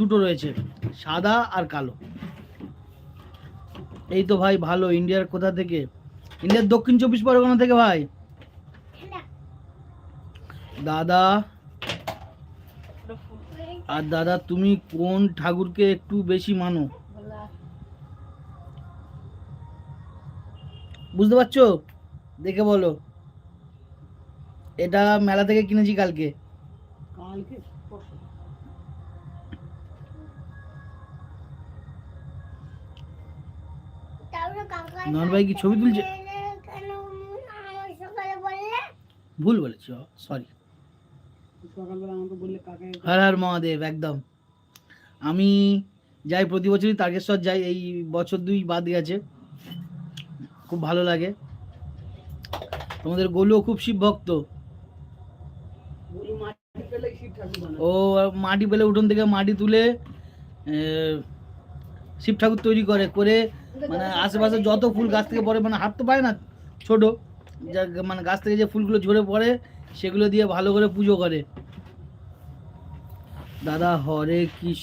দুটো রয়েছে, সাদা আর কালো। এই তো ভাই ভালো। ইন্ডিয়ার কোথা থেকে? ইন্ডিয়ার দক্ষিণ 24 পরগনা থেকে ভাই। দাদা আর দাদা, তুমি কোন ঠাকুরকে একটু বেশি মানো? বুঝতে পারছো? দেখে বলো। এটা মেলা থেকে কিনেছি কালকে। নন ভাই কি ছবি তুলছে? ভুল বলেছি, সরি। হর হর মহাদেব। একদম। আমি যাই প্রতি বছরই তারকেশ্বর যাই, এই বছর 2 বাদ গেছে। খুব ভালো লাগে। তোমাদের গোলুও খুব শিব ভক্ত। ও মাটি পেলে উঠোন থেকে মাটি তুলে শিব ঠাকুর তৈরি করে করে মানে আশেপাশে যত ফুল গাছ থেকে পড়ে, মানে হাত তো পায় না, ছোট মানে গাছ থেকে যে ফুলগুলো ঝরে পড়ে সেগুলো দিয়ে ভালো করে পুজো করে। দাদা হরে কৃষ্ণ।